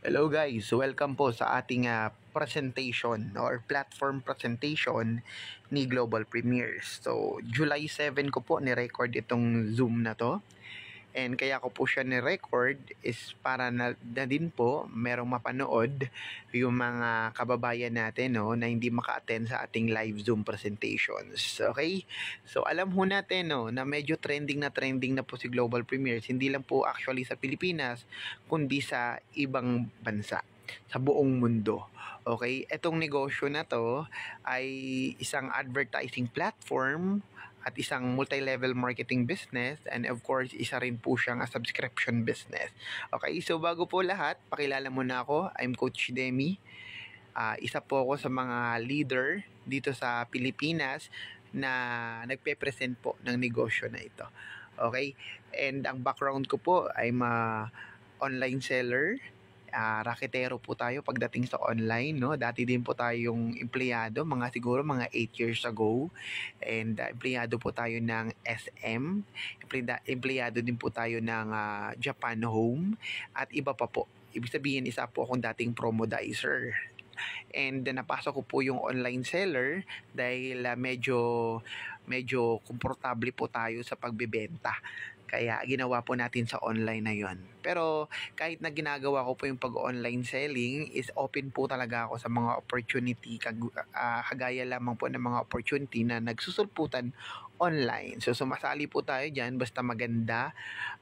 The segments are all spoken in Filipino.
Hello guys, welcome po sa ating presentation or platform presentation ni Global Premiers. So, July 7 ko po ni-record itong Zoom na to. And kaya ko po siya ni-record is para na din po merong mapanood yung mga kababayan natin na hindi maka-attend sa ating live Zoom presentations. Okay? So alam ho natin na medyo trending na po si Global Premiers, hindi lang po actually sa Pilipinas kundi sa ibang bansa sa buong mundo. Okay? Etong negosyo na to ay isang advertising platform at isang multi-level marketing business, and of course, isa rin po siyang subscription business. Okay, so bago po lahat, pakilala muna ako. I'm Coach Demi. Isa po ako sa mga leader dito sa Pilipinas na nagpe-present po ng negosyo na ito. Okay, and ang background ko po, I'm a online seller. Raketero po tayo pagdating sa online, no? Dati din po tayong empleyado, siguro mga 8 years ago. And empleyado po tayo ng SM. Empleyado din po tayo ng Japan Home at iba pa po. Ibig sabihin, isa po akong dating promodizer. And napasok ko po yung online seller dahil medyo komportable po tayo sa pagbebenta. Kaya ginawa po natin sa online na yon. Pero kahit na ginagawa ko po yung pag-online selling, is open po talaga ako sa mga opportunity, kagaya lamang po ng mga opportunity na nagsusulputan online. So sumasali po tayo dyan basta maganda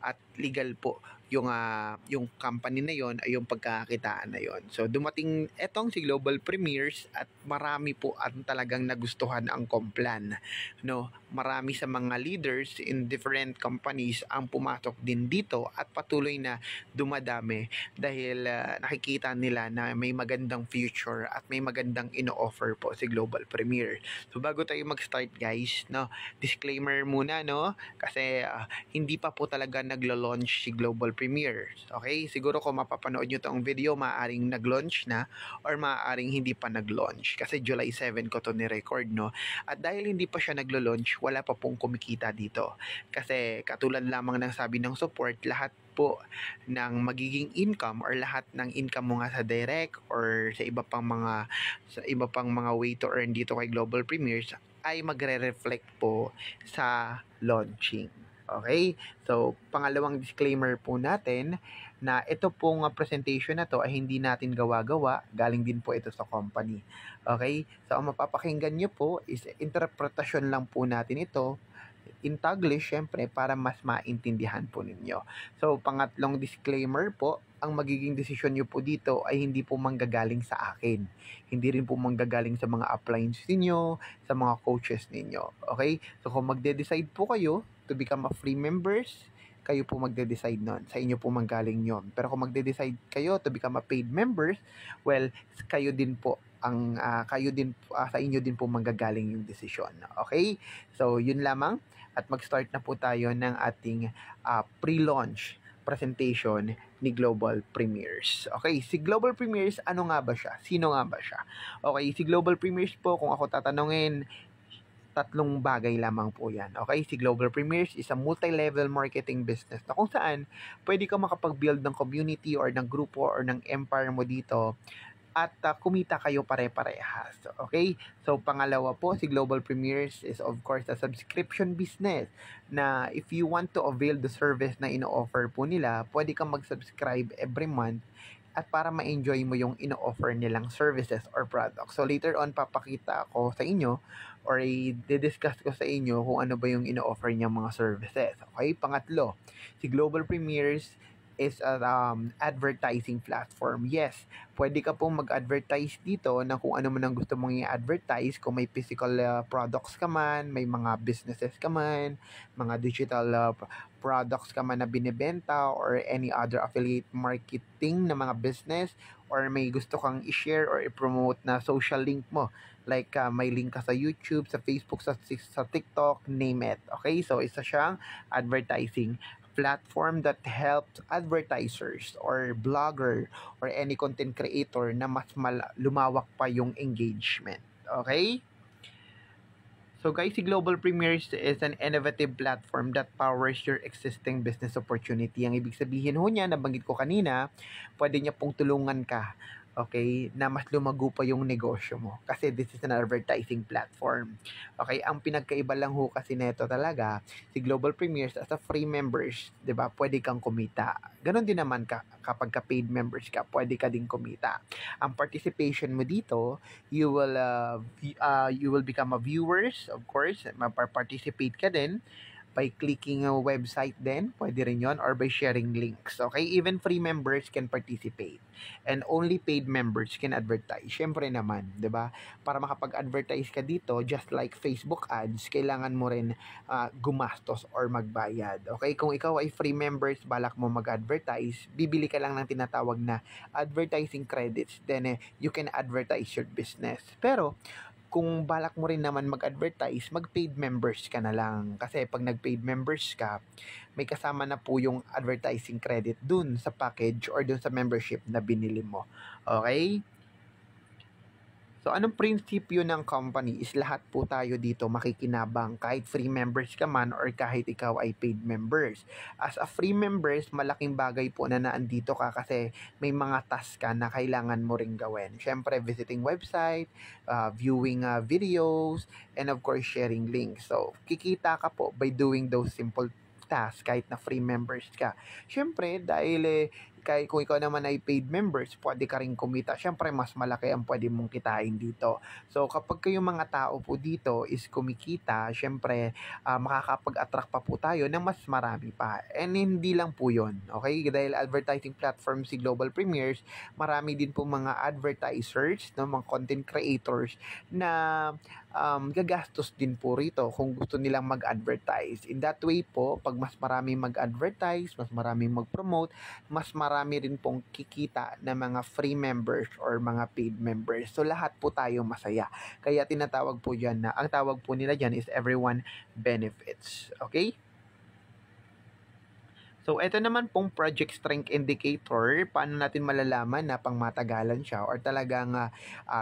at legal po yung company na yon ay yung pagkakakitaan na yon. So dumating etong si Global Premiers at marami po ang talagang nagustuhan ang Complan. No, marami sa mga leaders in different companies ang pumasok din dito at patuloy na dumadami dahil nakikita nila na may magandang future at may magandang ino-offer po si Global Premier. So bago tayo mag-start guys, no, disclaimer muna no, kasi hindi pa po talaga naglo-launch si Global Premier. Okay, siguro kung mapapanood nyo tong video, maaaring nag-launch na or maaaring hindi pa nag-launch kasi July 7 ko to ni-record, no. At dahil hindi pa siya naglo-launch, wala pa pong kumikita dito. Kasi katulad lamang ng sabi ng support, lahat po ng magiging income or lahat ng income mo nga sa direct or sa iba pang mga way to earn dito kay Global Premiers ay magre-reflect po sa launching. Okay? So, pangalawang disclaimer po natin na ito pong presentation na to ay hindi natin gawa-gawa, galing din po ito sa company. Okay? So, ang mapapakinggan nyo po is interpretasyon lang po natin ito in Taglish, syempre, para mas maintindihan po ninyo. So, pangatlong disclaimer po, ang magiging desisyon nyo po dito ay hindi po manggagaling sa akin. Hindi rin po manggagaling sa mga uplines ninyo, sa mga coaches ninyo. Okay? So, kung magde-decide po kayo to become a free members, kayo po magde-decide nun. Sa inyo po manggaling yon. Pero kung magde-decide kayo to become a paid members, well, kayo din po sa inyo din po manggagaling yung desisyon. Okay? So, yun lamang. At mag-start na po tayo ng ating pre-launch presentation ni Global Premiers. Okay, si Global Premiers, ano nga ba siya? Sino nga ba siya? Okay, si Global Premiers po, kung ako tatanungin, tatlong bagay lamang po yan. Okay, si Global Premiers is a multi-level marketing business na kung saan pwede ka makapag-build ng community or ng grupo or ng empire mo dito at kumita kayo pare-parehas. Okay? So, pangalawa po, si Global Premiers is of course a subscription business na if you want to avail the service na ino-offer po nila, pwede kang mag-subscribe every month at para ma-enjoy mo yung ino-offer nilang services or products. So, later on, papakita ko sa inyo or i-discuss ko sa inyo kung ano ba yung ino-offer niya mga services. Okay? Pangatlo, si Global Premiers is an advertising platform. Yes, pwede ka pong mag-advertise dito na kung ano man ang gusto mong i-advertise. Kung may physical products ka man, may mga businesses ka man, mga digital products ka man na binibenta or any other affiliate marketing na mga business or may gusto kang i-share or i-promote na social link mo. Like may link ka sa YouTube, sa Facebook, sa TikTok, name it. Okay? So, isa siyang advertising platform that helps advertisers or blogger or any content creator na mas lumawak pa yung engagement. Okay? So, So guys, si Global Premieres is an innovative platform that powers your existing business opportunity. Ang ibig sabihin ho niya, nabanggit ko kanina, pwede niya pong tulungan ka, okay, na mas lumago pa yung negosyo mo. Kasi this is an advertising platform. Okay, ang pinagkaiba lang ho kasi neto talaga, si Global Premieres as a free members, 'di ba? Pwede kang kumita. Ganon din naman kapag ka paid members ka, pwede ka din kumita. Ang participation mo dito, you will become a viewers, of course, participate ka din by clicking a website din, pwede rin yon, or by sharing links. Okay, even free members can participate and only paid members can advertise. Syempre naman, 'di ba? Para makapag-advertise ka dito, just like Facebook ads, kailangan mo rin gumastos or magbayad. Okay, kung ikaw ay free members, balak mo mag-advertise, bibili ka lang ng tinatawag na advertising credits, then you can advertise your business. Pero kung balak mo rin naman mag-advertise, mag-paid members ka na lang. Kasi pag nag-paid members ka, may kasama na po yung advertising credit dun sa package or dun sa membership na binili mo. Okay? So, anong prinsipyo ng company is lahat po tayo dito makikinabang kahit free members ka man or kahit ikaw ay paid members. As a free members, malaking bagay po na naandito ka kasi may mga task ka na kailangan mo ring gawin. Siyempre, visiting website, viewing videos, and of course, sharing links. So, kikita ka po by doing those simple tasks kahit na free members ka. Siyempre, dahil kahit kung ikaw naman ay paid members, pwede ka rin kumita. Siyempre, mas malaki ang pwede mong kitain dito. So, kapag kayong mga tao po dito is kumikita, siyempre, makakapag-attract pa po tayo ng mas marami pa. And hindi lang po yun. Okay? Dahil advertising platform si Global Premieres, marami din po mga advertisers, no, mga content creators na gagastos din po rito kung gusto nilang mag-advertise. In that way po, pag mas marami mag-advertise, mas marami mag-promote, mas marami rin pong kikita na mga free members or mga paid members. So, lahat po tayo masaya. Kaya tinatawag po dyan na, ang tawag po nila dyan is everyone benefits. Okay? So, ito naman pong project strength indicator, paano natin malalaman na pangmatagalan siya or talagang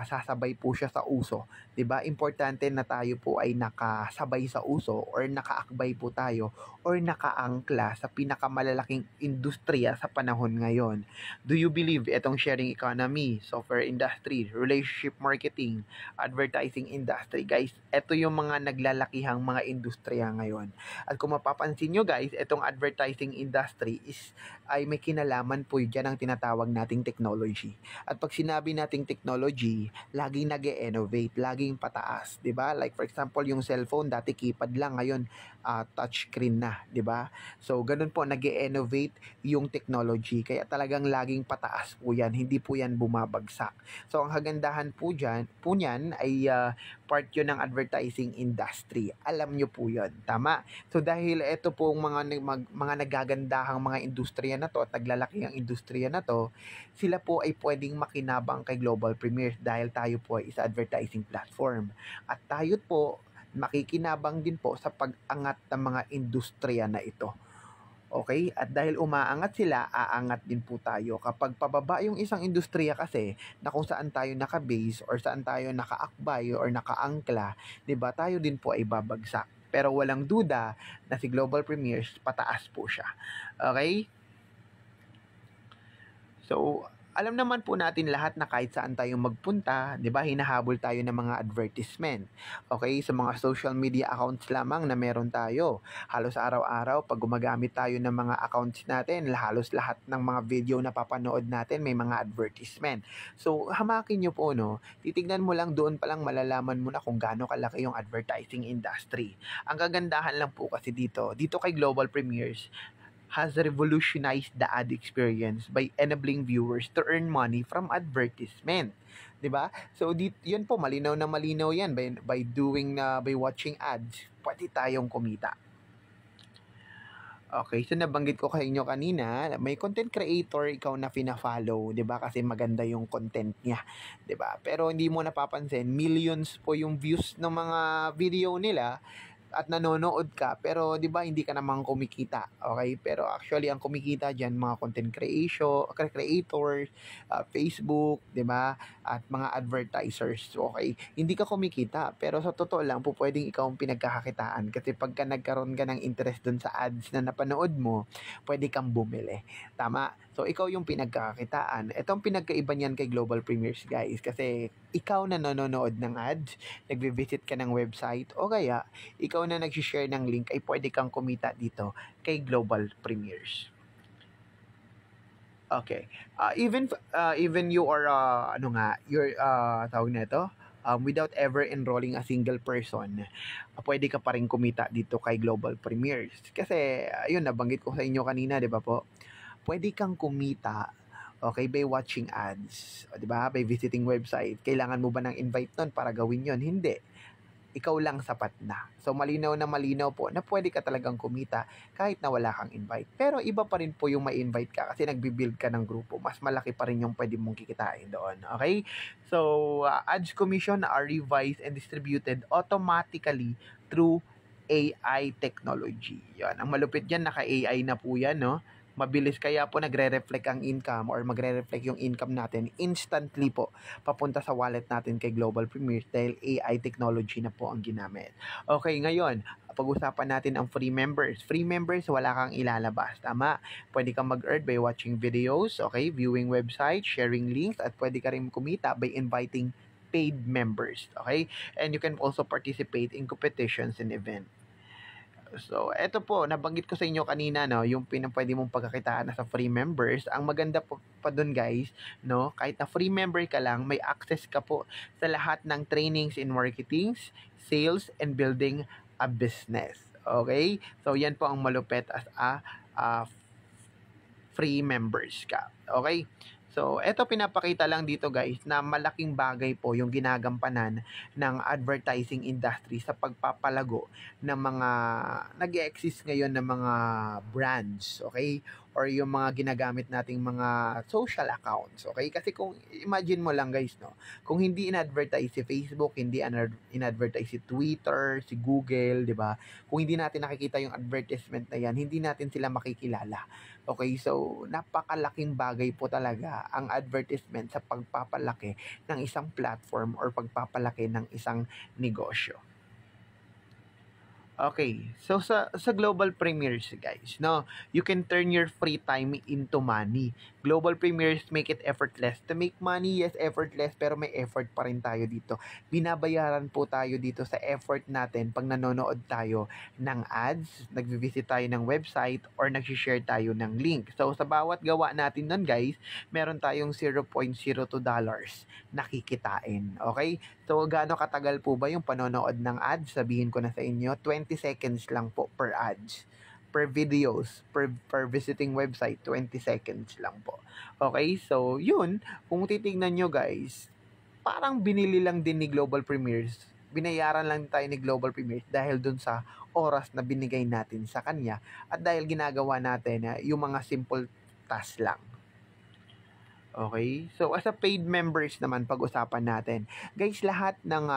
sasabay po siya sa uso. 'Di ba? Importante na tayo po ay nakasabay sa uso or nakaakbay po tayo or nakaangkla sa pinakamalalaking industriya sa panahon ngayon. Do you believe itong sharing economy, software industry, relationship marketing, advertising industry? Guys, ito yung mga naglalakihang mga industriya ngayon. At kung mapapansin nyo guys, itong advertising industry ay may kinalaman po dyan ang tinatawag nating technology. At pag sinabi nating technology, laging nag-e-innovate, laging pataas, 'di ba? Like for example, yung cellphone dati keypad lang, ngayon touchscreen na, 'di ba? So ganun po nag-e-innovate yung technology. Kaya talagang laging pataas po 'yan, hindi po 'yan bumabagsak. So ang kagandahan po niyan ay part 'yon ng advertising industry. Alam nyo po 'yon, tama? So dahil ito po mga nagagandahang mga industriya na to at naglalaki ang industriya na to, sila po ay pwedeng makinabang kay Global Premieres dahil tayo po ay isa advertising platform. At tayo po makikinabang din po sa pag-angat ng mga industriya na ito. Okay? At dahil umaangat sila, aangat din po tayo. Kapag pababa yung isang industriya kasi na kung saan tayo naka-base or saan tayo nakaakbay or nakaangkla, 'di ba? Tayo din po ay babagsak. Pero walang duda na si Global Premieres pataas po siya. Okay? So, alam naman po natin lahat na kahit saan tayo magpunta, 'di ba, hinahabol tayo ng mga advertisement. Okay, sa mga social media accounts lamang na meron tayo. Halos araw-araw pag gumagamit tayo ng mga accounts natin, halos lahat ng mga video na papanood natin may mga advertisement. So, hamakin niyo po, no. Titignan mo lang, doon pa lang malalaman mo na kung gaano kalaki yung advertising industry. Ang kagandahan lang po kasi dito kay Global Premieres, has revolutionized the ad experience by enabling viewers to earn money from advertisement. 'Di ba? So, yun po, malinaw na malinaw yan. By watching ads, pwede tayong kumita. Okay, so nabanggit ko inyo kanina, may content creator ikaw na fina-follow, 'di ba? Kasi maganda yung content niya, 'di ba? Pero hindi mo napapansin, millions po yung views ng mga video nila. at nanonood ka, pero 'di ba hindi ka naman kumikita, okay? Pero actually ang kumikita diyan mga content creators, Facebook, 'di ba? At mga advertisers, okay? Hindi ka kumikita, pero sa totoo lang po pwedeng ikaw ang pinagkakakitaan kasi pagka nagkaroon ka ng interest dun sa ads na napanood mo, pwede kang bumili. Tama? So ikaw yung pinagkakakitaan. Ito ang pinagkaiba niyan kay Global Premiers, guys, kasi ikaw na nanonood ng ads, nagvi-visit ka ng website, o kaya ikaw na nag-share ng link ay pwede kang kumita dito kay Global Premiers. Okay. Even you are you're tawag nito, without ever enrolling a single person, pwede ka pa rin kumita dito kay Global Premiers. Kasi ayun nabanggit ko sa inyo kanina, 'di ba po? Pwede kang kumita, okay, by watching ads, o 'di ba? By visiting website. Kailangan mo ba ng invite nun para gawin 'yon? Hindi. Ikaw lang sapat na. So malinaw na malinaw po na pwede ka talagang kumita kahit na wala kang invite. Pero iba pa rin po yung may invite ka kasi nagbi-build ka ng grupo. Mas malaki pa rin yung pwede mong kikitain doon. Okay? So ads commission are revised and distributed automatically through AI technology. Yan. Ang malupit yan, naka-AI na po yan, no? Mabilis kaya po nagre-reflect ang income or magre-reflect yung income natin instantly po papunta sa wallet natin kay Global Premiers dahil AI technology na po ang ginamit. Okay, ngayon, pag-usapan natin ang free members. Free members, wala kang ilalabas. Tama? Pwede kang mag-earn by watching videos, okay, viewing websites, sharing links, at pwede ka rin kumita by inviting paid members. Okay? And you can also participate in competitions and events. So, eto po, nabanggit ko sa inyo kanina, no, yung pwede mong pagkakitaan na sa free members. Ang maganda po pa doon, guys, no, kahit na free member ka lang, may access ka po sa lahat ng trainings in marketing, sales, and building a business. Okay? So, yan po ang malupet as a free members ka. Okay? So, eto pinapakita lang dito, guys, na malaking bagay po yung ginagampanan ng advertising industry sa pagpapalago ng mga nag-exist ngayon ng mga brands, okay? Or yung mga ginagamit nating mga social accounts, okay? Kasi kung imagine mo lang, guys, no, kung hindi in-advertise si Facebook, hindi in-advertise si Twitter, si Google, 'di ba? Kung hindi natin nakikita yung advertisement na yan, hindi natin sila makikilala. Okay, so napakalaking bagay po talaga ang advertisement sa pagpapalaki ng isang platform or pagpapalaki ng isang negosyo. Okay, so sa Global Premiers, guys, no, you can turn your free time into money. Global Premiers make it effortless to make money. Yes, effortless, pero may effort pa rin tayo dito. Binabayaran po tayo dito sa effort natin pag nanonood tayo ng ads, nagvi-visit tayo ng website, or nag-share tayo ng link. So sa bawat gawa natin nun, guys, meron tayong $0.02 nakikitain. Okay? So, gaano katagal po ba yung panonood ng ads? Sabihin ko na sa inyo, 20 seconds lang po per ads. Per videos, per visiting website, 20 seconds lang po. Okay? So, yun, kung titignan nyo, guys, parang binili lang din ni Global Premiers. Binayaran lang tayo ni Global Premiers dahil dun sa oras na binigay natin sa kanya at dahil ginagawa natin yung mga simple task lang. Okay? So, as a paid members naman, pag-usapan natin. Guys, lahat ng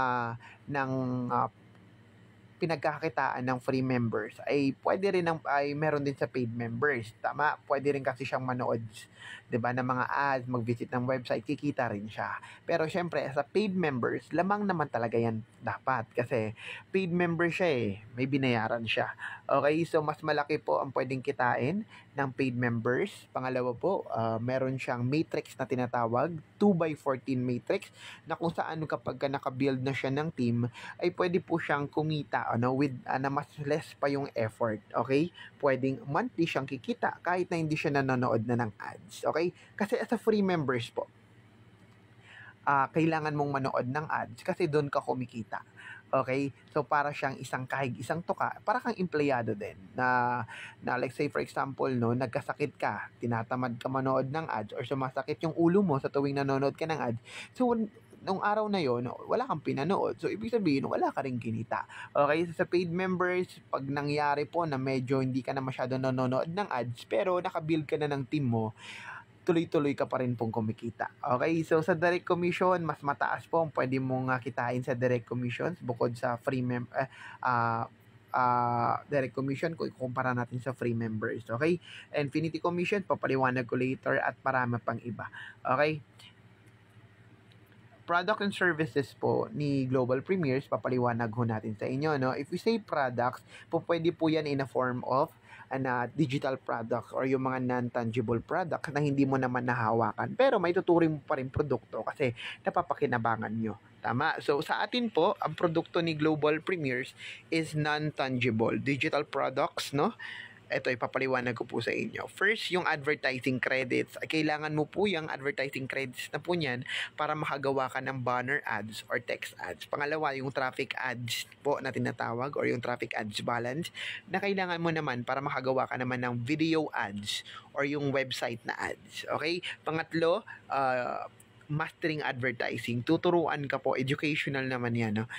pinagkakakitaan ng free members ay pwede rin ay meron din sa paid members. Tama? Pwede rin kasi siyang manood, 'di ba, ng mga ads, mag-visit ng website, kikita rin siya. Pero syempre, sa paid members, lamang naman talaga 'yan dapat kasi paid member siya eh, may binayaran siya. Okay? So mas malaki po ang pwedeng kitain ng paid members. Pangalawa po, meron siyang matrix na tinatawag, 2x14 matrix, na kung saan kapag naka-build na siya ng team, ay pwede po siyang kumita with na mas less pa yung effort. Okay? Pwedeng monthly siyang kikita kahit na hindi siya nanonood na ng ads. Okay? Kasi as a free members po, kailangan mong manood ng ads kasi doon ka kumikita. Okay? So, para siyang isang kahig, isang tuka, para kang empleyado din na like say for example, no, nagkasakit ka, tinatamad ka manood ng ads or sumasakit yung ulo mo sa tuwing nanonood ka ng ads. So, nung araw na yon wala kang pinanood. So, ibig sabihin, wala ka rin kinita. Okay? So, sa paid members, pag nangyari po na medyo hindi ka na masyado nanonood ng ads, pero nakabuild ka na ng team mo, tuloy-tuloy ka pa rin pong kumikita. Okay? So, sa direct commission, mas mataas po ang pwede mong kitain sa direct commissions bukod sa direct commission kung ikukumpara natin sa free members. Okay? Infinity commission, papaliwanag ko later at marami pang iba. Okay? Product and services po ni Global Premiers, papaliwanag ho natin sa inyo. No? If we say products, pwede po yan in a form of digital products or yung mga non-tangible products na hindi mo naman nahawakan. Pero may tuturing mo pa rin produkto kasi napapakinabangan nyo. Tama. So, sa atin po, ang produkto ni Global Premiers is non-tangible. Digital products, no? Ito, ipapaliwanag ko po sa inyo. First, yung advertising credits. Kailangan mo po yung advertising credits na po niyan para makagawa ka ng banner ads or text ads. Pangalawa, yung traffic ads po na tinatawag or yung traffic ads balance na kailangan mo naman para makagawa ka naman ng video ads or yung website na ads. Okay? Pangatlo, mastering advertising. Tuturuan ka po, educational naman yan, no?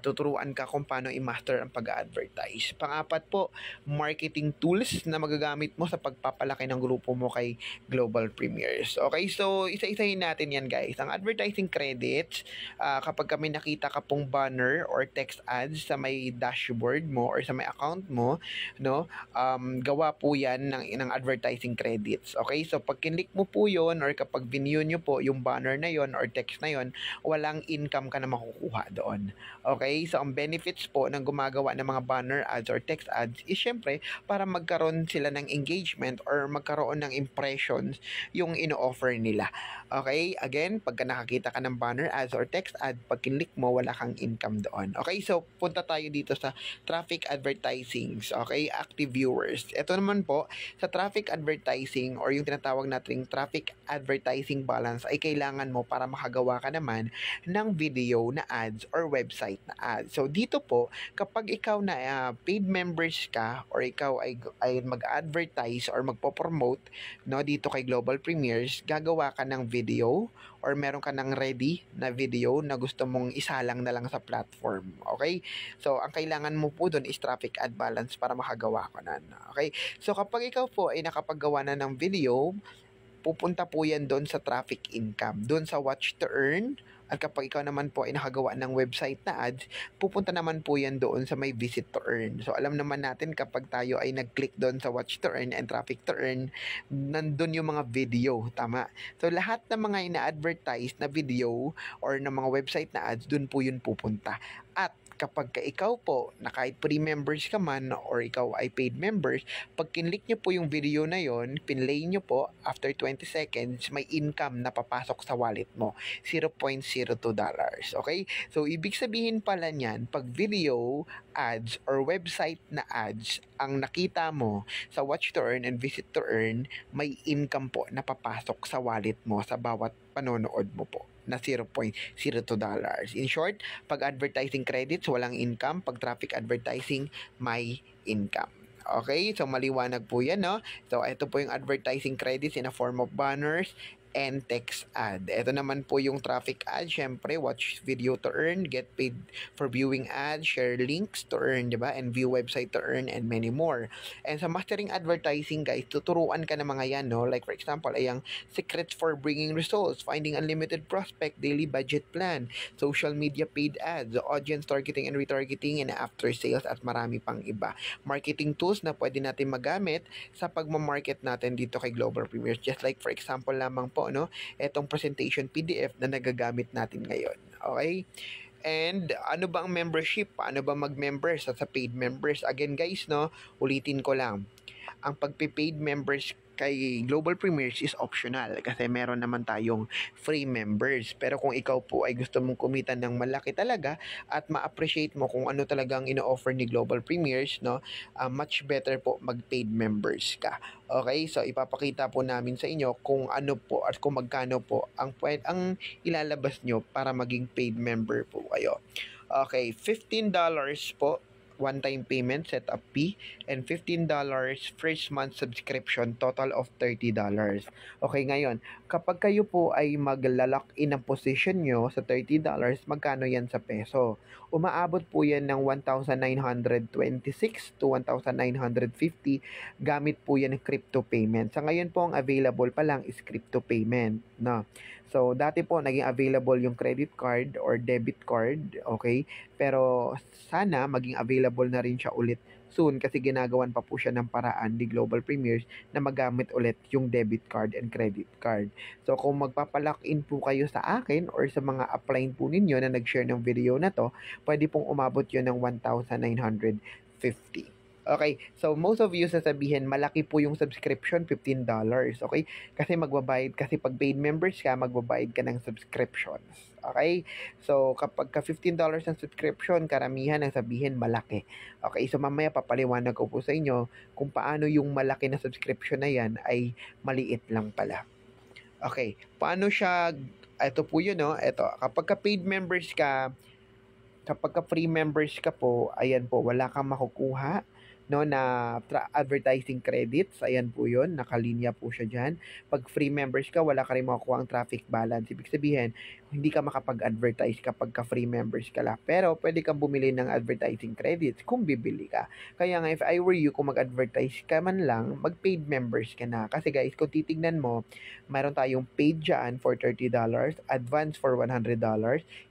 Tuturuan ka kung paano i-master ang pag-advertise. Pangapat po, marketing tools na magagamit mo sa pagpapalaki ng grupo mo kay Global Premiers. Okay, so isa-isahin natin yan, guys. Ang advertising credits, kapag kami nakita ka pong banner or text ads sa may dashboard mo or sa may account mo, no, gawa po yan ng advertising credits. Okay, so pag kinlik mo po yon or kapag view nyo po yung banner na yon or text na yon, walang income ka na makukuha doon. Okay? So, ang benefits po ng gumagawa ng mga banner ads or text ads is syempre para magkaroon sila ng engagement or magkaroon ng impressions yung ino-offer nila. Okay? Again, pagka nakakita ka ng banner ads or text ad, pag kinlik mo, wala kang income doon. Okay? So, punta tayo dito sa traffic advertising. Okay? Active viewers. Ito naman po, sa traffic advertising or yung tinatawag nating traffic advertising balance ay kailangan mo para makagawa ka naman ng video na ads or website na ads. So, dito po, kapag ikaw na paid members ka or ikaw ay mag-advertise or magpo-promote, no, dito kay Global Premiers, gagawa ka ng video or meron ka ng ready na video na gusto mong isalang na lang sa platform. Okay? So, ang kailangan mo po doon is traffic ad balance para makagawa ko na. Okay? So, kapag ikaw po ay nakapaggawa na ng video, pupunta po yan doon sa traffic income, doon sa watch to earn. At kapag ikaw naman po ay nakagawa ng website na ads, pupunta naman po yan doon sa may visit to earn. So, alam naman natin kapag tayo ay nag-click doon sa watch to earn and traffic to earn, nandun yung mga video. Tama? So, lahat ng mga ina-advertise na video or ng mga website na ads, doon po yun pupunta. At kapag ikaw po, na kahit free members ka man or ikaw ay paid members, pag kinlik nyo po yung video na yon, pinlay nyo po, after 20 seconds, may income na papasok sa wallet mo. $0.02. Okay? So, ibig sabihin pala niyan, pag video ads or website na ads ang nakita mo sa watch to earn and visit to earn, may income po na papasok sa wallet mo sa bawat panonood mo po na $0.02. In short, pag advertising credits, walang income. Pag traffic advertising, may income. Okay? So, maliwanag po yan, no? So, ito po yung advertising credits in a form of banners and text ad. Ito naman po yung traffic ad. Syempre, watch video to earn, get paid for viewing ads, share links to earn, diba? And view website to earn, and many more. And sa mastering advertising, guys, tuturuan ka ng mga yan, no? Like, for example, ay ang secrets for bringing results, finding unlimited prospect, daily budget plan, social media paid ads, audience targeting and retargeting, and after sales, at marami pang iba. Marketing tools na pwede natin magamit sa pagmamarket natin dito kay Global Premiers. Just like, for example, lamang po, no, etong presentation PDF na nagagamit natin ngayon. Okay? And ano ba ang membership? Paano ba mag-member sa paid members? Again, guys, no, ulitin ko lang. Ang pagpe-paid members kay Global Premiers is optional kasi meron naman tayong free members. Pero kung ikaw po ay gusto mong kumita ng malaki talaga at ma-appreciate mo kung ano talagang ino-offer ni Global Premiers, no, much better po mag-paid members ka. Okay? So, ipapakita po namin sa inyo kung ano po at kung magkano po ang ilalabas nyo para maging paid member po kayo. Okay, $15 po one-time payment setup fee, and $15 first month subscription, total of $30. Okay, ngayon, kapag kayo po ay magla-lock in ang position nyo sa $30, magkano yan sa peso? Umaabot po yan ng 1,926 to 1,950 gamit po yan ng crypto payment. Sa ngayon po, ang available pa lang is crypto payment. No? So, dati po, naging available yung credit card or debit card, okay? Pero sana maging available na rin siya ulit soon kasi ginagawan pa po siya ng paraan ni Global Premiers na magamit ulit yung debit card and credit card. So kung magpapalock in po kayo sa akin or sa mga upline po ninyo na nag-share ng video na to, pwede pong umabot yun ng 1,950. Okay, so most of you sasabihin, malaki po yung subscription, $15. Okay, kasi magbabayad, kasi pag paid members ka, magbabayad ka ng subscriptions. Okay, so kapag ka $15 ang subscription, karamihan ang sabihin malaki. Okay, so mamaya papaliwanag ko po sa inyo kung paano yung malaki na subscription na yan ay maliit lang pala. Okay, paano siya, ito po yun, no? Ito, kapag ka paid members ka, kapag ka free members ka po, ayan po, wala kang makukuha no na advertising credits. Ayan po 'yon, nakalinya po siya diyan. Pag free members ka, wala ka rin makukuha ang traffic balance. Ibig sabihin, hindi ka makapag-advertise kapag ka free members ka lang. Pero pwede kang bumili ng advertising credits kung bibili ka. Kaya nga if I were you, kung mag-advertise ka man lang, mag-paid members ka na. Kasi guys, kung titignan mo, mayroon tayong paid dyan for $30, advance for $100,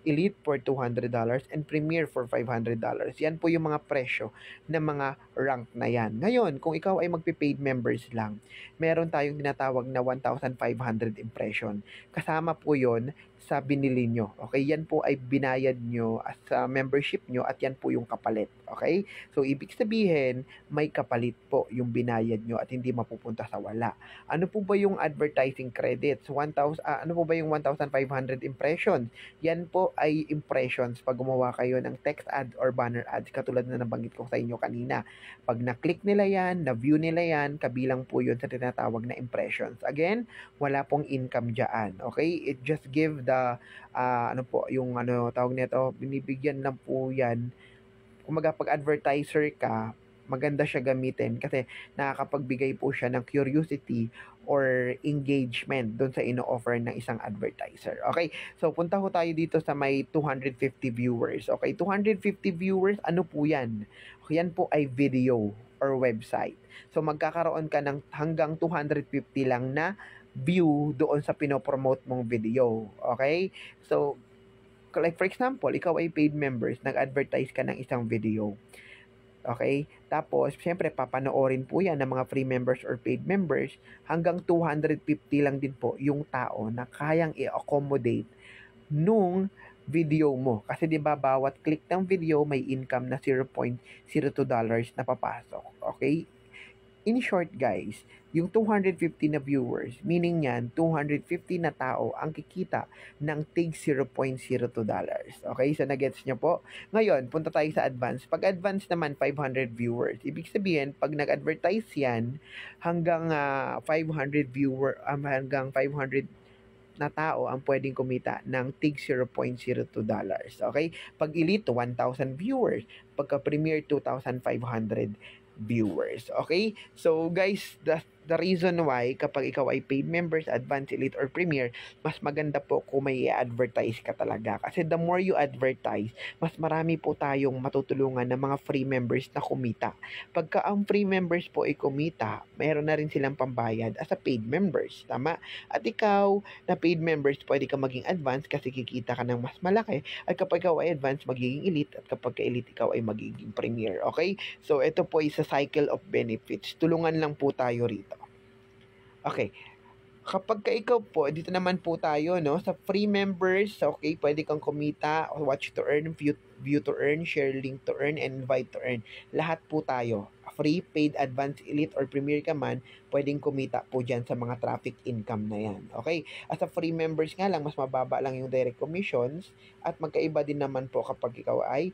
elite for $200, and premier for $500. Yan po yung mga presyo ng mga rank na yan. Ngayon, kung ikaw ay magpe-paid members lang, meron tayong tinatawag na 1,500 impression. Kasama po yon sa binili nyo. Okay? Yan po ay binayad nyo sa membership nyo at yan po yung kapalit. Okay? So, ibig sabihin, may kapalit po yung binayad nyo at hindi mapupunta sa wala. Ano po ba yung advertising credits? Ano po ba yung 1,500 impressions? Yan po ay impressions pag gumawa kayo ng text ad or banner ads katulad na nabanggit ko sa inyo kanina. Pag na-click nila yan, na-view nila yan, kabilang po yun sa tinatawag na impressions. Again, wala pong income dyan. Okay? It just give the tawag nito, binibigyan lang po yan. Kung pag-advertiser ka, maganda siya gamitin kasi nakakapagbigay po siya ng curiosity or engagement doon sa ino-offer ng isang advertiser. Okay? So, punta ko tayo dito sa may 250 viewers. Okay? 250 viewers, ano po yan? Yan po ay video or website. So, magkakaroon ka ng hanggang 250 lang na view doon sa pinopromote mong video. Okay? So, like for example, ikaw ay paid members, nag-advertise ka ng isang video. Okay? Tapos, syempre, papanoorin po yan ng mga free members or paid members. Hanggang 250 lang din po yung tao na kayang i-accommodate nung video mo. Kasi 'di ba bawat click ng video may income na $0.02 na papasok. Okay? In short guys, yung 250 na viewers, meaning yan, 250 na tao ang kikita ng tig $0.02. Okay, so nagets nyo po? Ngayon, punta tayo sa advance. Pag advance naman, 500 viewers. Ibig sabihin, pag nag-advertise yan, hanggang 500 na tao ang pwedeng kumita ng tig $0.02. Okay? Pag elite, 1,000 viewers. Pagka premier, 2,500 viewers. Okay? So, guys, the reason why kapag ikaw ay paid members, advanced, elite, or premier, mas maganda po kung may i-advertise ka talaga. Kasi the more you advertise, mas marami po tayong matutulungan ng mga free members na kumita. Pagka ang free members po ay kumita, mayroon na rin silang pambayad as a paid members. Tama? At ikaw, na paid members, pwede ka maging advanced kasi kikita ka ng mas malaki. At kapag ikaw ay advanced, magiging elite. At kapag ka-elite, ikaw ay magiging premier. Okay? So, ito po is a cycle of benefits. Tulungan lang po tayo rito. Okay. Kapag ka ikaw po, dito naman po tayo, no? Sa free members, okay, pwede kang kumita, watch to earn, view to earn, share link to earn, and invite to earn. Lahat po tayo. Free, paid, advanced, elite, or premier ka man, pwedeng kumita po dyan sa mga traffic income na yan. Okay? As a free members nga lang, mas mababa lang yung direct commissions at magkaiba din naman po kapag ikaw ay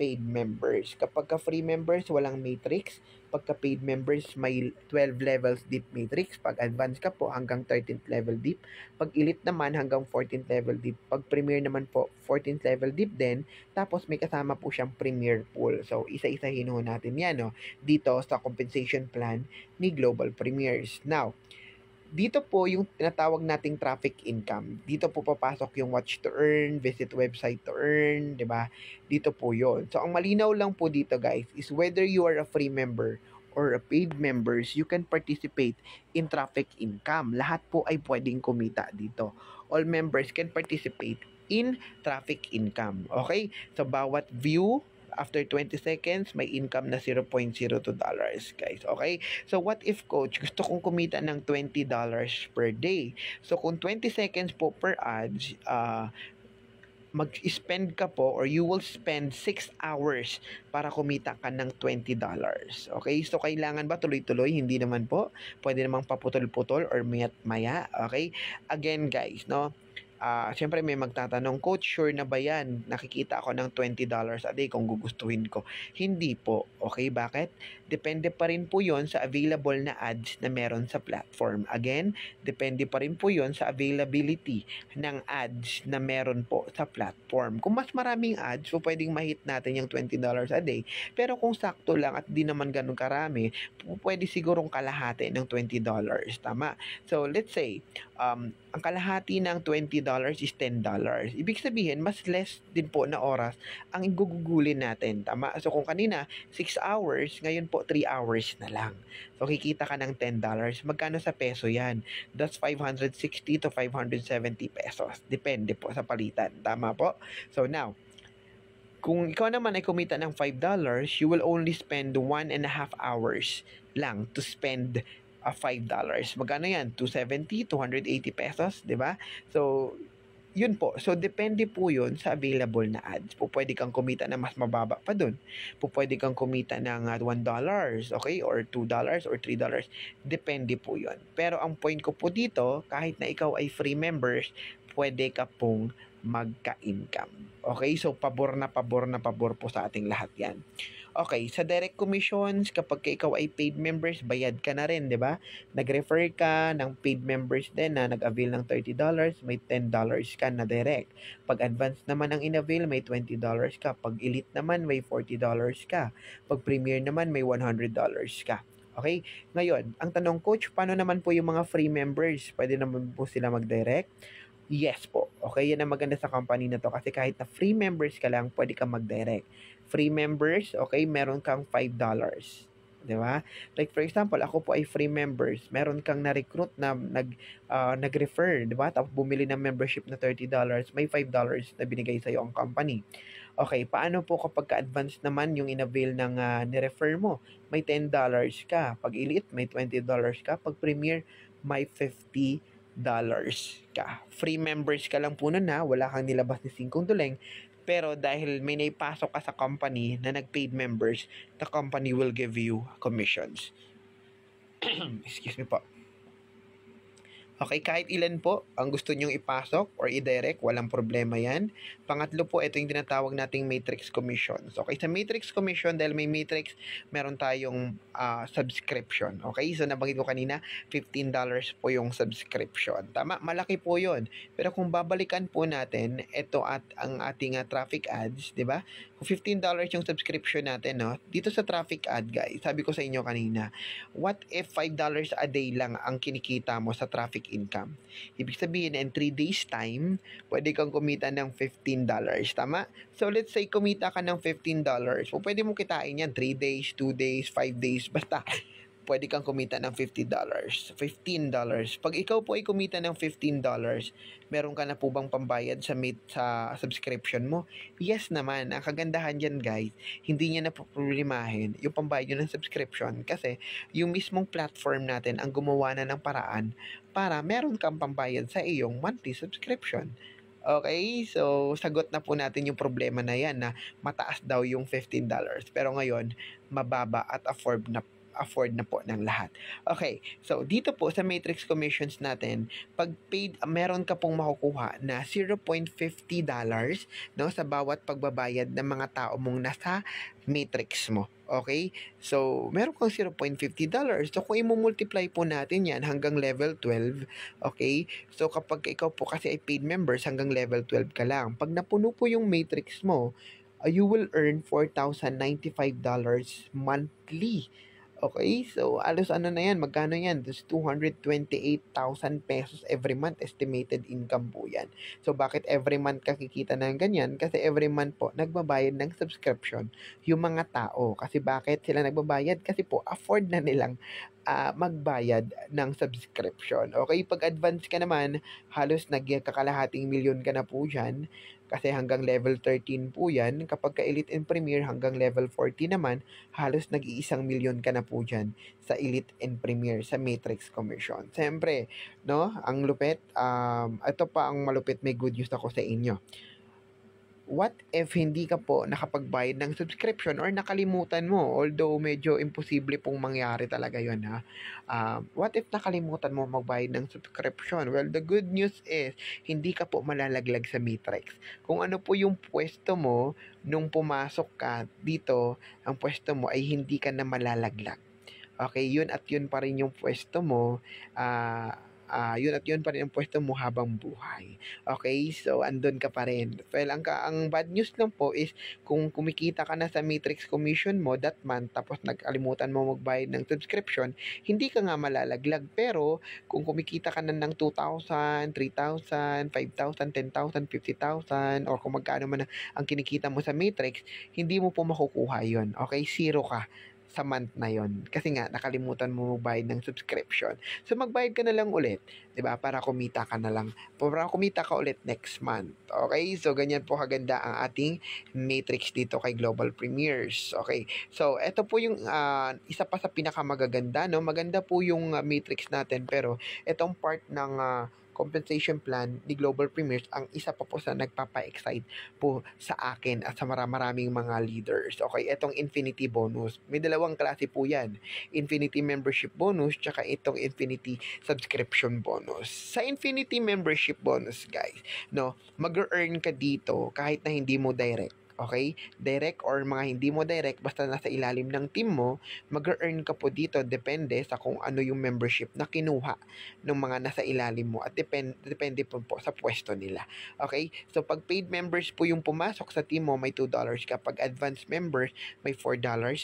paid members. Kapag ka free members, walang matrix. Pagka paid members, may 12 levels deep matrix. Pag advanced ka po, hanggang 13th level deep. Pag elite naman, hanggang 14th level deep. Pag premier naman po, 14th level deep din. Tapos may kasama po siyang premier pool. So, isa-isahin ho natin yan, no? Dito sa compensation plan ni Global Premiers. Now, dito po yung tinatawag nating traffic income. Dito po papasok yung watch to earn, visit website to earn, 'di ba? Dito po 'yon. So ang malinaw lang po dito guys is whether you are a free member or a paid members, you can participate in traffic income. Lahat po ay pwedeng kumita dito. All members can participate in traffic income. Okay? So, bawat view, after 20 seconds, may income na $0.02, guys. Okay? So, what if, coach, gusto kong kumita ng $20 per day? So, kung 20 seconds po per ads, mag-spend ka po or you will spend 6 hours para kumita ka ng $20. Okay? So, kailangan ba tuloy-tuloy? Hindi naman po. Pwede namang paputol-putol or mayat-maya. Okay? Again, guys, no? Siyempre may magtatanong, coach, sure na ba yan? Nakikita ako ng $20 a day kung gugustuhin ko. Hindi po. Okay, bakit? Depende pa rin po yon sa available na ads na meron sa platform. Again, depende pa rin po yon sa availability ng ads na meron po sa platform. Kung mas maraming ads, so pwedeng mahit natin yung $20 a day. Pero kung sakto lang at di naman ganun karami, pwede sigurong kalahati ng $20. Tama? So, let's say, ang kalahati ng $20 is $10. Ibig sabihin, mas less din po na oras ang igugugulin natin. Tama? So, kung kanina, 6 hours, ngayon po 3 hours na lang. So, kikita ka ng $10. Magkano sa peso yan? That's 560 to 570 pesos. Depende po sa palitan. Tama po? So, now, kung ikaw naman ay kumita ng $5, you will only spend 1.5 hours lang to spend $5. Magkano yan? 270, 280 pesos, di ba? So, yun po. So, depende po yun sa available na ads. Pwede kang kumita na mas mababa pa dun. Pwede kang kumita ng $1, okay? Or $2 or $3. Depende po yun. Pero ang point ko po dito, kahit na ikaw ay free members, pwede ka pong magka-income. Okay? So, pabor na pabor po sa ating lahat yan. Okay, sa direct commissions, kapag ikaw ay paid members, bayad ka na rin, di ba? Nag-refer ka ng paid members din na nag-avail ng $30, may $10 ka na direct. Pag advance naman ang in-avail, may $20 ka. Pag elite naman, may $40 ka. Pag premier naman, may $100 ka. Okay? Ngayon, ang tanong, coach, paano naman po yung mga free members? Pwede naman po sila mag-direct? Yes po. Okay, yan ang maganda sa company na to kasi kahit na free members ka lang, pwede kang mag-direct. Free members, okay, meron kang $5. Di ba? Like for example, ako po ay free members. Meron kang na-recruit na nag-refer, di ba? Tapos bumili ng membership na $30, may $5 na binigay sa'yo ang company. Okay, paano po kapag ka-advance naman yung in-avail ng ni-refer mo? May $10 ka. Pag elite, may $20 ka. Pag premier, may $50 ka. Free members ka lang po nun ha. Wala kang nilabas ni singkong tuleng. Pero dahil may naipasok ka sa company na nag-paid members, the company will give you commissions. Excuse me po. Okay, kahit ilan po ang gusto nyong ipasok or i-direct, walang problema yan. Pangatlo po, ito yung tinatawag nating matrix commissions. Okay, sa matrix commission, dahil may matrix, meron tayong subscription. Okay, so nabanggit ko kanina, $15 po yung subscription. Tama, malaki po yun. Pero kung babalikan po natin, ito at ang ating traffic ads, di ba? Kung $15 yung subscription natin, no? Dito sa traffic ad, guys, sabi ko sa inyo kanina, what if $5 a day lang ang kinikita mo sa traffic income? Ibig sabihin, in 3 days time, pwede kang kumita ng $15. Tama? So, let's say, kumita ka ng $15. So, pwede mo kitain yan 3 days, 2 days, 5 days, basta pwede kang kumita ng $50. $15. Pag ikaw po ay kumita ng $15, meron ka na po bang pambayad sa subscription mo? Yes naman. Ang kagandahan dyan, guys, hindi niya na problemahin yung pambayad ng subscription kasi yung mismong platform natin ang gumawa na ng paraan para meron kang pambayad sa iyong monthly subscription. Okay, so sagot na po natin yung problema na yan na mataas daw yung $15. Pero ngayon, mababa at afford na po ng lahat. Okay, so dito po sa matrix commissions natin, pag paid, meron ka pong makukuha na $0.50 no, sa bawat pagbabayad ng mga tao mong nasa matrix mo. Okay? So, meron kang $0.50. So, kung i-multiply po natin yan hanggang level 12, okay? So, kapag ikaw po kasi ay paid members, hanggang level 12 ka lang. Pag napuno po yung matrix mo, you will earn $4,095 monthly. Okay, so alos ano na yan, magkano yan? That's 228,000 pesos every month estimated income po yan. So bakit every month ka kikita ng ganyan? Kasi every month po nagbabayad ng subscription yung mga tao. Kasi bakit sila nagbabayad? Kasi po afford na nilang magbayad ng subscription. Okay, pag advance ka naman, halos nagkakalahating milyon ka na po dyan. Kasi hanggang level 13 po yan. Kapag ka Elite and Premier hanggang level 40 naman, halos nag-iisang milyon ka na po dyan sa Elite and Premier sa Matrix Commission. Siyempre, no, ang lupit, ito pa ang malupit, may good news ako sa inyo. What if hindi ka po nakapagbayad ng subscription or nakalimutan mo? Although medyo imposible pong mangyari talaga yun, ha? What if nakalimutan mo magbayad ng subscription? Well, the good news is hindi ka po malalaglag sa Matrix. Kung ano po yung pwesto mo nung pumasok ka dito, ang pwesto mo ay hindi ka na malalaglag. Okay, yun at yun pa rin yung pwesto mo. Yun at yun pa rin ang pwesto mo habang buhay. Okay, so andun ka pa rin. Well, ang bad news lang po is kung kumikita ka na sa Matrix Commission mo that month tapos nagkalimutan mo magbayad ng subscription, hindi ka nga malalaglag. Pero kung kumikita ka na ng 2,000, 3,000, 5,000, 10,000, 50,000 or kung magkano man ang kinikita mo sa Matrix, hindi mo po makukuha yun. Okay, zero ka sa month na yon kasi nga nakalimutan mo magbayad ng subscription. So magbayad ka na lang ulit, 'di ba? Para kumita ka na lang. Para kumita ka ulit next month. Okay? So ganyan po kaganda ang ating matrix dito kay Global Premiers. Okay. So ito po yung isa pa sa pinakamagaganda, no? Maganda po yung matrix natin pero itong part ng compensation plan ni Global Premiers ang isa pa po sa nagpapa-excite po sa akin at sa maraming mga leaders. Okay, itong Infinity Bonus. May dalawang klase po yan. Infinity Membership Bonus tsaka itong Infinity Subscription Bonus. Sa Infinity Membership Bonus, guys, no, mag-earn ka dito kahit na hindi mo direct. Okay? Direct or mga hindi mo direct, basta nasa ilalim ng team mo, mag-earn ka po dito depende sa kung ano yung membership na kinuha ng mga nasa ilalim mo at depende po sa pwesto nila. Okay? So, pag paid members po yung pumasok sa team mo, may $2 ka. Pag advanced members, may $4.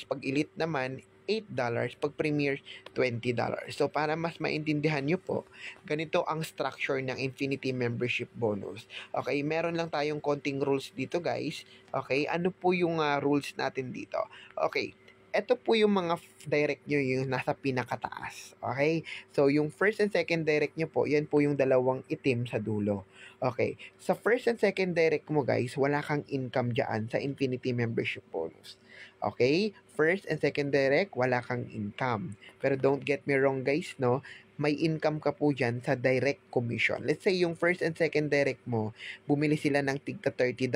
Pag elite naman, $8. Pag premier, $20. So, para mas maintindihan nyo po, ganito ang structure ng Infinity Membership Bonus. Okay? Meron lang tayong konting rules dito, guys. Okay? Ano po yung rules natin dito? Okay. Ito po yung mga direct nyo yung nasa pinakataas. Okay? So, yung first and second direct nyo po, yan po yung dalawang itim sa dulo. Okay. Sa first and second direct mo, guys, wala kang income dyan sa Infinity Membership Bonus. Okay? First and second direct, wala kang income. Pero don't get me wrong, guys, no? May income ka po dyan sa direct commission. Let's say yung first and second direct mo, bumili sila ng tigta $30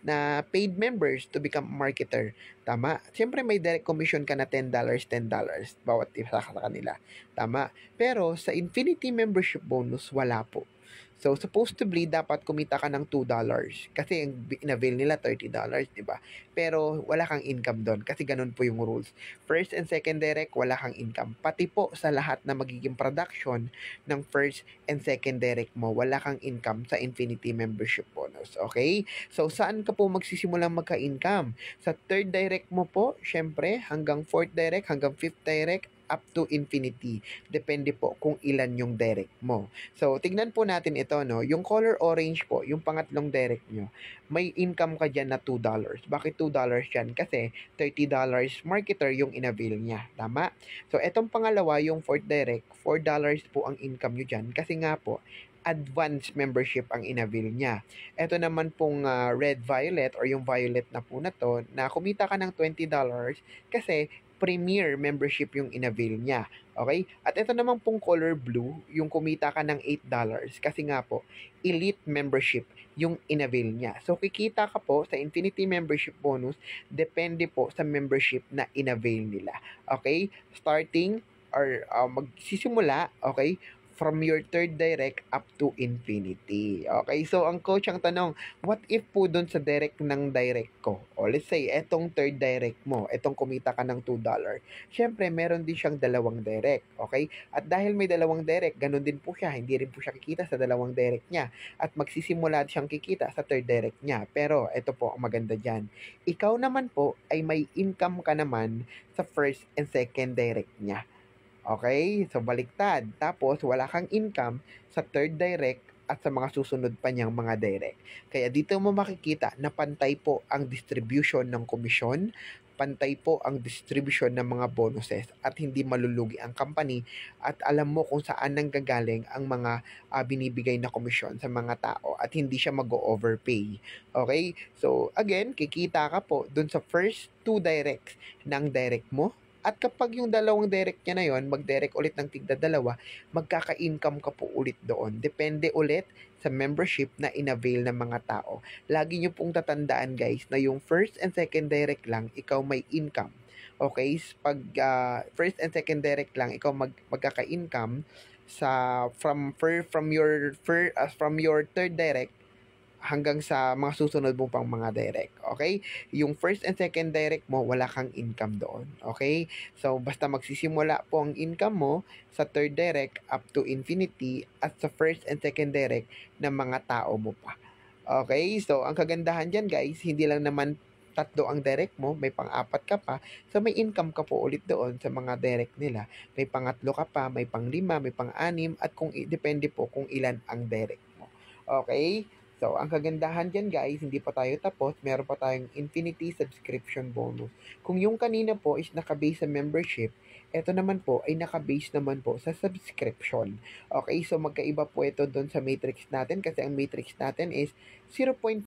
na paid members to become marketer. Tama? Siyempre may direct commission ka na $10, $10 bawat isa sa kanila. Tama? Pero sa Infinity Membership Bonus, wala po. So, supposedly, dapat kumita ka ng $2 kasi in-avail nila $30, di ba? Pero, wala kang income doon kasi ganun po yung rules. First and second direct, wala kang income. Pati po sa lahat na magiging production ng first and second direct mo, wala kang income sa Infinity Membership Bonus. Okay? So, saan ka po magsisimulang magka-income? Sa third direct mo po, syempre, hanggang fourth direct, hanggang fifth direct, up to infinity. Depende po kung ilan yung direct mo. So, tignan po natin ito, no? Yung color orange po, yung pangatlong direct nyo, may income ka dyan na $2. Bakit $2 yan? Kasi $30 marketer yung inavail niya. Tama? So, etong pangalawa, yung fourth direct, $4 po ang income nyo dyan. Kasi nga po, advanced membership ang inavail niya. Ito naman pong red-violet or yung violet na po na to, na kumita ka ng $20 kasi premier membership yung inavail niya. Okay? At ito naman pong color blue, yung kumita ka ng $8 kasi nga po, elite membership yung inavail niya. So, kikita ka po sa Infinity Membership Bonus, depende po sa membership na inavail nila. Okay? Starting or magsisimula, okay, from your third direct up to infinity. Okay, so ang coach ang tanong, what if po dun sa direct ng direct ko? O let's say, etong third direct mo, etong kumita ka ng $2. Siyempre, meron din siyang dalawang direct. Okay? At dahil may dalawang direct, ganun din po siya. Hindi rin po siya kikita sa dalawang direct niya. At magsisimula siyang kikita sa third direct niya. Pero, ito po ang maganda dyan. Ikaw naman po ay may income ka naman sa first and second direct niya. Okay? So, baliktad. Tapos, wala kang income sa third direct at sa mga susunod pa niyang mga direct. Kaya dito mo makikita na pantay po ang distribution ng komisyon, pantay po ang distribution ng mga bonuses at hindi malulugi ang company at alam mo kung saan nanggagaling ang mga binibigay na komisyon sa mga tao at hindi siya mag-overpay. Okay? So, again, kikita ka po dun sa first two directs ng direct mo. At kapag yung dalawang direct niya na yon, mag-direct ulit ng tigda dalawa, magkaka-income ka po ulit doon. Depende ulit sa membership na inavail ng mga tao. Lagi nyo pong tatandaan guys na yung first and second direct lang, ikaw may income. Okay? Pag first and second direct lang, ikaw magkaka-income from your third direct hanggang sa mga susunod mo pang mga direct. Okay? Yung first and second direct mo, wala kang income doon. Okay? So, basta magsisimula po ang income mo sa third direct up to infinity at sa first and second direct ng mga tao mo pa. Okay? So, ang kagandahan dyan guys, hindi lang naman tatlo ang direct mo, may pang-apat ka pa, so may income ka po ulit doon sa mga direct nila. May pangatlo ka pa, may pang-5, may pang-6, at kung depende po kung ilan ang direct mo. Okay? So, ang kagandahan dyan guys, hindi pa tayo tapos, meron pa tayong infinity subscription bonus. Kung yung kanina po is nakabase sa membership, ito naman po ay nakabase naman po sa subscription. Okay, so magkaiba po ito doon sa matrix natin kasi ang matrix natin is 0.5